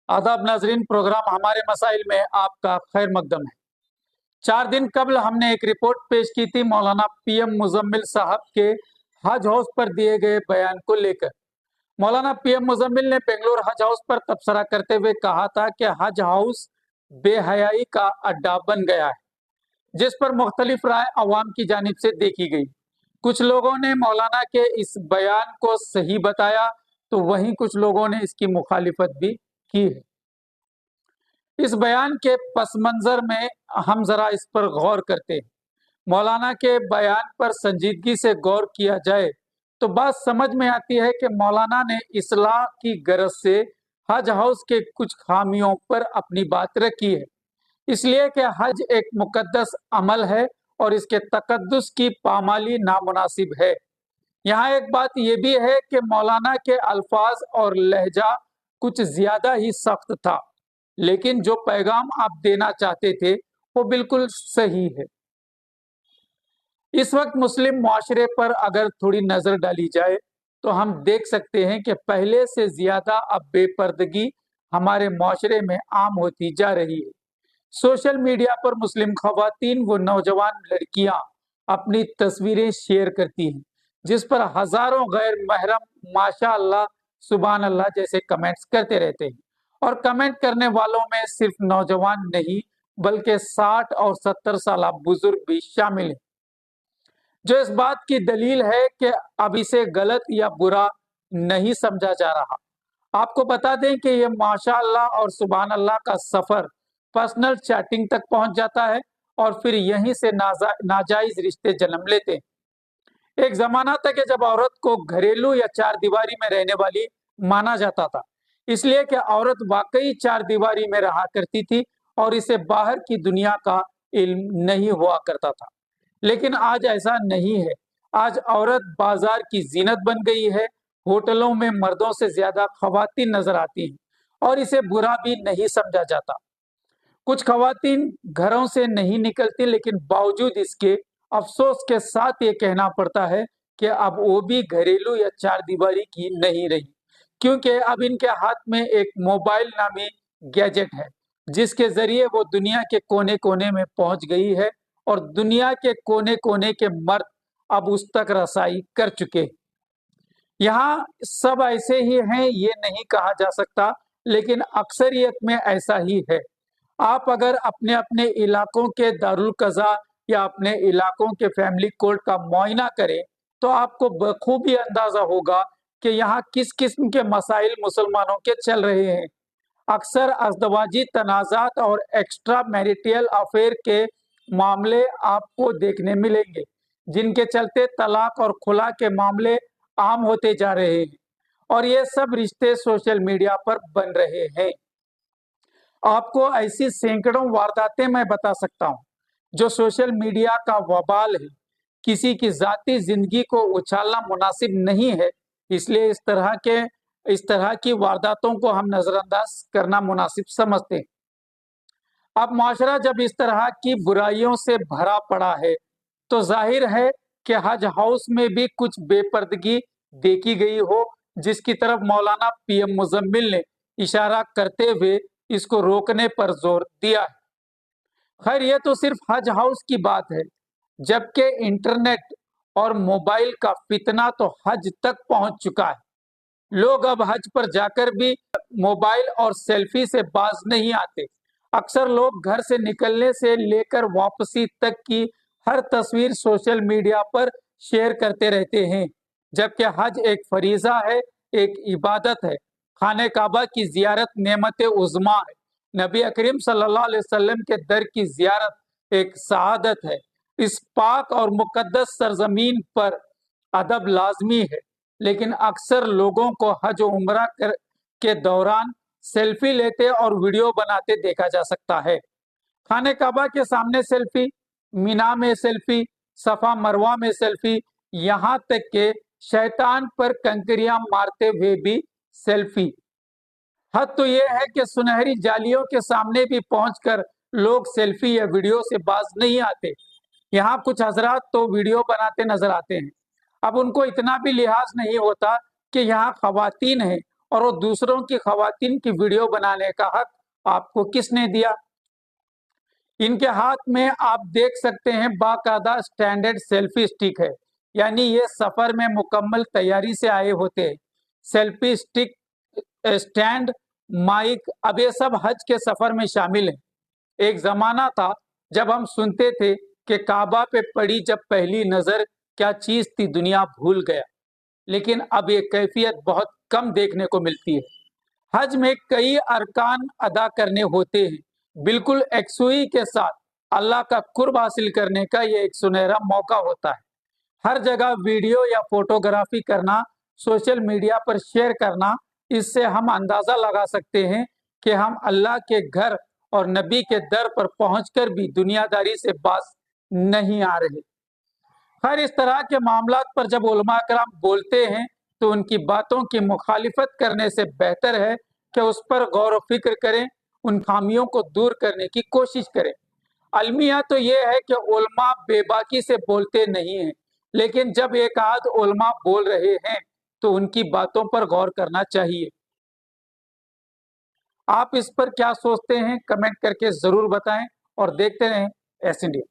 आदाब नाजरीन, प्रोग्राम हमारे मसाइल में आपका खैर मकदम है। 4 दिन कबल हमने एक रिपोर्ट पेश की थी मौलाना PM मुजम्मिल साहब के हज हाउस पर दिए गए बयान को लेकर। मौलाना PM मुजम्मिल ने बेंगलोर हज हाउस पर तबसरा करते हुए कहा था कि हज हाउस बेहयाई का अड्डा बन गया है, जिस पर मुख्तलिफ राय अवाम की जानिब से देखी गई। कुछ लोगों ने मौलाना के इस बयान को सही बताया तो वहीं कुछ लोगों ने इसकी मुखालिफत भी की है। इस बयान के पस मंजर में हम जरा इस पर गौर करते हैं। मौलाना के बयान पर संजीदगी से गौर किया जाए तो बात समझ में आती है कि मौलाना ने इस्लाह की गरज से हज हाउस के कुछ खामियों पर अपनी बात रखी है, इसलिए कि हज एक मुकद्दस अमल है और इसके तकद्दुस की पामाली नामुनासिब है। यहाँ एक बात यह भी है कि मौलाना के अल्फाज और लहजा कुछ ज्यादा ही सख्त था, लेकिन जो पैगाम आप देना चाहते थे वो बिल्कुल सही है। इस वक्त मुस्लिम मुआशरे पर अगर थोड़ी नजर डाली जाए तो हम देख सकते हैं कि पहले से ज्यादा अब बेपर्दगी हमारे मुआशरे में आम होती जा रही है। सोशल मीडिया पर मुस्लिम खवातीन व नौजवान लड़कियां अपनी तस्वीरें शेयर करती हैं, जिस पर हजारों गैर महरम माशा अल्लाह, सुभान अल्लाह जैसे कमेंट्स करते रहते हैं। और कमेंट करने वालों में सिर्फ नौजवान नहीं बल्कि 60 और 70 साल बुजुर्ग भी शामिल हैं, जो इस बात की दलील है कि अब इसे गलत या बुरा नहीं समझा जा रहा। आपको बता दें कि यह माशाअल्लाह और सुभान अल्लाह का सफर पर्सनल चैटिंग तक पहुंच जाता है और फिर यहीं से नाजायज रिश्ते जन्म लेते हैं। एक जमाना था कि जब औरत को घरेलू या चार दीवारी में रहने वाली माना जाता था, इसलिए कि औरत वाकई चार दीवारी में रहा करती थी और इसे बाहर की दुनिया का इल्म नहीं हुआ करता था। लेकिन आज ऐसा नहीं है। आज औरत बाजार की जीनत बन गई है। होटलों में मर्दों से ज्यादा खवातीन नजर आती हैं और इसे बुरा भी नहीं समझा जाता। कुछ खवातीन घरों से नहीं निकलती, लेकिन बावजूद इसके अफसोस के साथ ये कहना पड़ता है कि अब वो भी घरेलू या चार दीवारी की नहीं रही, क्योंकि अब इनके हाथ में एक मोबाइल नामी गैजेट है, जिसके जरिए वो दुनिया के कोने कोने में पहुंच गई है और दुनिया के कोने कोने के मर्द अब उस तक रसाई कर चुके हैं। यहाँ सब ऐसे ही हैं ये नहीं कहा जा सकता, लेकिन अक्सरियत में ऐसा ही है। आप अगर अपने अपने इलाकों के दारुल कज़ा या अपने इलाकों के फैमिली कोर्ट का मुआयना करें तो आपको बखूबी अंदाजा होगा कि यहाँ किस किस्म के मसाइल मुसलमानों के चल रहे हैं। अक्सर अज़दवाजी तनाज़ात और एक्स्ट्रा मैरिटल अफेयर के मामले आपको देखने मिलेंगे, जिनके चलते तलाक और खुला के मामले आम होते जा रहे हैं और ये सब रिश्ते सोशल मीडिया पर बन रहे हैं। आपको ऐसी सैकड़ों वारदातें मैं बता सकता हूं जो सोशल मीडिया का वबाल है। किसी की जाती जिंदगी को उछालना मुनासिब नहीं है, इसलिए इस तरह की वारदातों को हम नजरअंदाज करना मुनासिब समझते हैं। अब माशरा जब इस तरह की बुराइयों से भरा पड़ा है तो जाहिर है कि हज हाउस में भी कुछ बेपर्दगी देखी गई हो, जिसकी तरफ मौलाना PM मुजम्मिल ने इशारा करते हुए इसको रोकने पर जोर दिया है। खैर, यह तो सिर्फ हज हाउस की बात है, जबकि इंटरनेट और मोबाइल का फितना तो हज तक पहुंच चुका है। लोग अब हज पर जाकर भी मोबाइल और सेल्फी से बाज नहीं आते। अक्सर लोग घर से निकलने से लेकर वापसी तक की हर तस्वीर सोशल मीडिया पर शेयर करते रहते हैं, जबकि हज एक फरीजा है, एक इबादत है। खाने काबा की जियारत नेमत उज़्मा है। नबी करीम सल्लल्लाहु अलैहि वसल्लम के दर की जियारत एक सआदत है। इस पाक और मुकद्दस सरजमीन पर अदब लाजमी है, लेकिन अक्सर लोगों को हज उम्रा के दौरान सेल्फी लेते और वीडियो बनाते देखा जा सकता है। खाने काबा के सामने सेल्फी, मीना में सेल्फी, सफा मरवा में सेल्फी, यहाँ तक के शैतान पर कंकरियां मारते हुए भी सेल्फी। हद तो यह है कि सुनहरी जालियों के सामने भी पहुंचकर लोग सेल्फी या वीडियो से बाज नहीं आते। यहाँ कुछ हजरात तो वीडियो बनाते नजर आते हैं। अब उनको इतना भी लिहाज नहीं होता कि यहाँ खवातीन हैं और वो दूसरों की खवातीन की वीडियो बनाने का हक आपको किसने दिया? इनके हाथ में आप देख सकते हैं बाकायदा स्टैंडर्ड सेल्फी स्टिक है, यानी ये सफर में मुकम्मल तैयारी से आए होते हैं। सेल्फी स्टिक, स्टैंड, माइक, अब ये सब हज के सफर में शामिल है। एक जमाना था जब हम सुनते थे कि काबा पे पड़ी जब पहली नजर, क्या चीज थी दुनिया भूल गया, लेकिन अब ये कैफियत बहुत कम देखने को मिलती है। हज में कई अरकान अदा करने होते हैं, बिल्कुल यकसुई के साथ अल्लाह का कुर्ब हासिल करने का ये एक सुनहरा मौका होता है। हर जगह वीडियो या फोटोग्राफी करना, सोशल मीडिया पर शेयर करना, इससे हम अंदाजा लगा सकते हैं कि हम अल्लाह के घर और नबी के दर पर पहुंचकर भी दुनियादारी से बाज नहीं आ रहे। खैर, इस तरह के मामलात पर जब उलमा कराम बोलते हैं तो उनकी बातों की मुखालिफत करने से बेहतर है कि उस पर गौर व फिक्र करें, उन खामियों को दूर करने की कोशिश करें। अलमिया तो ये है कि उलमा बेबाकी से बोलते नहीं हैं, लेकिन जब एक आध उलमा बोल रहे हैं तो उनकी बातों पर गौर करना चाहिए। आप इस पर क्या सोचते हैं, कमेंट करके जरूर बताएं और देखते रहें एस इंडिया।